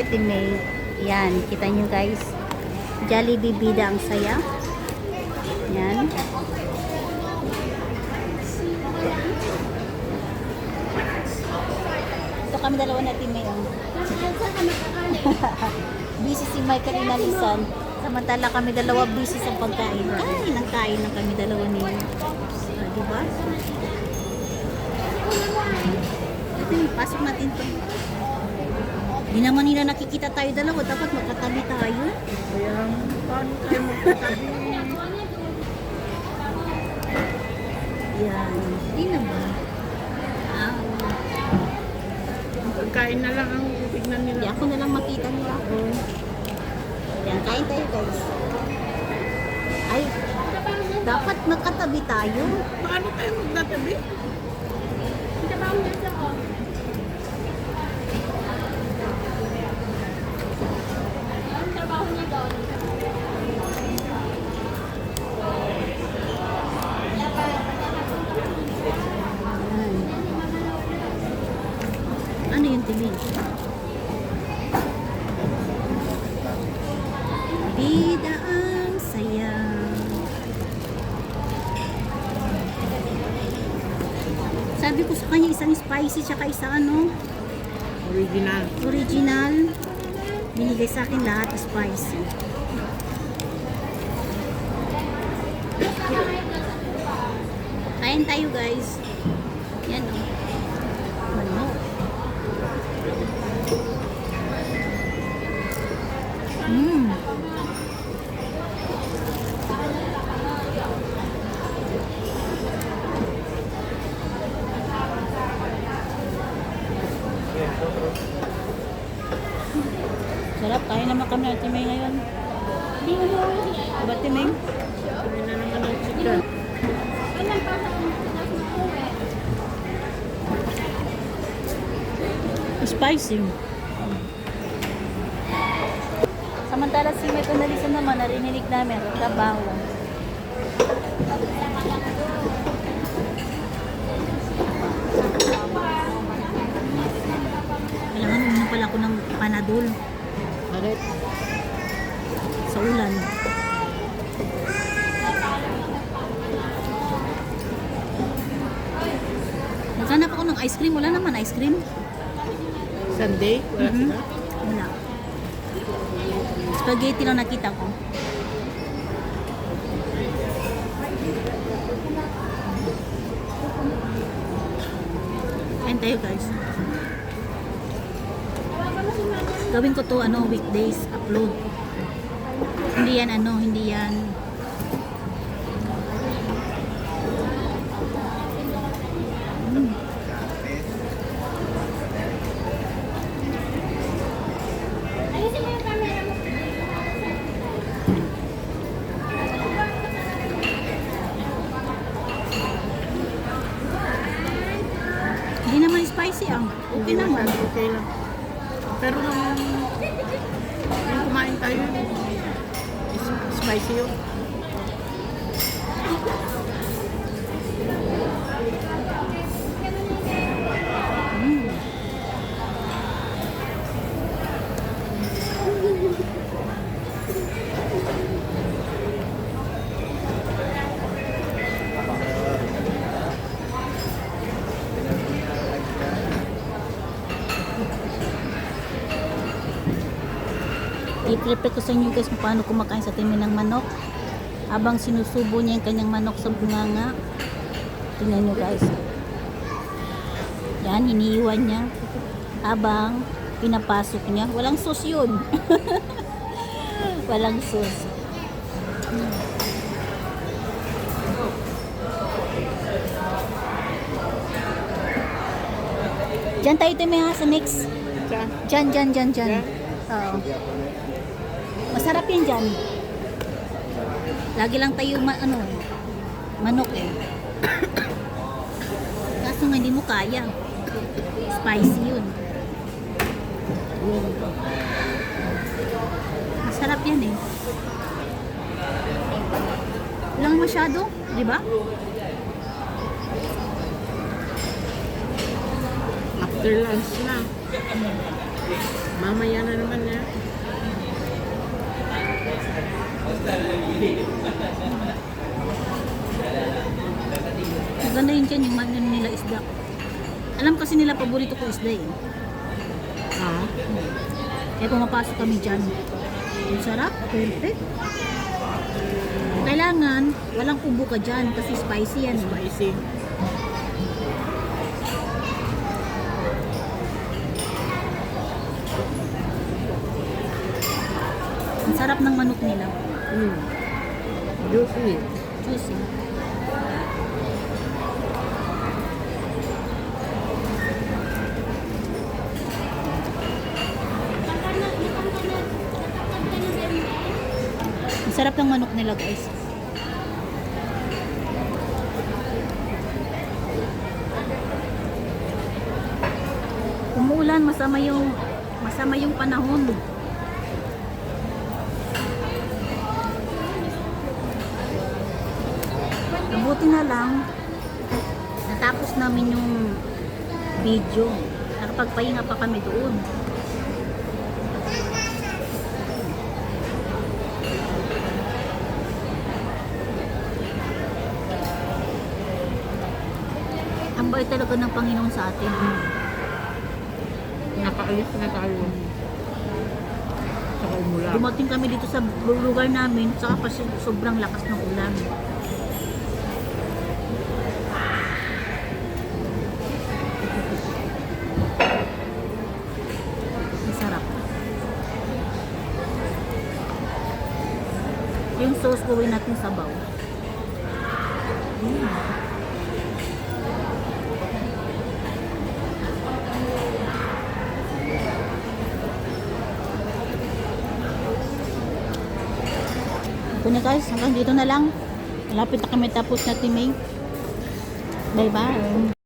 si May. Yan, kita nyo guys. Jollibee bida ang saya. Yan. Ito kami dalawa na May. Busy si Michael inalisan. Samantala kami dalawa busy sa pagkain. Kain ng kami dalawa ni. Diba? Pasok natin to. Hindi naman nila nakikita tayo dalawa. Dapat magkatabi tayo. Kaya, paano tayo magkatabi? Yan. Hindi naman. Pagkain na lang ang tignan nila. Hindi ako na lang makita nila ako. Yan, kain tayo guys. Ay, dapat magkatabi tayo. Paano tayo magkatabi? Ano yung tingin? Bida ang saya. Sabi ko sa kanya isang spicy tsaka isang ano, Original. original. Binigay sa akin lahat spicy. Kain tayo guys. Yan o. Ano? Sarap. Kain naman kami ng Timay ngayon. Diba Timay? Kaya na naman ang chicken. Spicy. Samantala si May Tonalisa naman, narinig namin, trabaho. Kailangan uminom pala ako ng Panadol Bakit? sa ulan. Naghanap ako ng ice cream. Wala naman ice cream. Sunday? Wala sila? Wala. Spaghetti lang nakita ko. Kain tayo guys. Gawin ko to weekdays upload. Hindi yan hindi yan. Hindi naman spicy Okay naman. Okay lang. Pero nung kumain tayo, spicy yun. I-prepare ko sa inyo guys kung paano kumakain sa timin ng manok habang sinusubo niya yung kanyang manok sa bunganga. Tingnan nyo guys, yan, iniiwan niya habang pinapasok niya. Walang sauce yun. Walang sauce. Diyan tayo Timmy sa next. Saan? Diyan. Diyan? Oo. Masarap yan dyan. Lagi lang tayo manok eh. Kaso nga hindi mo kaya. Spicy yun. Masarap yan eh. Lang masyado, di ba? After lunch na. Mamaya na naman niya. Maganda yun dyan, yung ano nila isda. Alam kasi nila paborito ko isda eh. Ah, Kaya pumapasok kami dyan. Ang sarap, perfect. Kailangan, walang ubo ka dyan kasi spicy yan. spicy. Ang sarap ng manok nila. Mm. Juicy. Juicy. Ang sarap ng manok nila guys. Umuulan, masama yung panahon. Mabuti na lang natapos namin yung video. Nakapagpahinga pa kami doon. Ang bait talaga ng Panginoon sa atin. Nakaalis na tayo. Saka umulan. Dumating kami dito sa lugar namin, saka pa sobrang lakas ng ulan. Masarap. Yung sauce gawin natin sabaw. Ito na guys, hanggang dito na lang. Malapit na kami tapos na timing. Bye bye.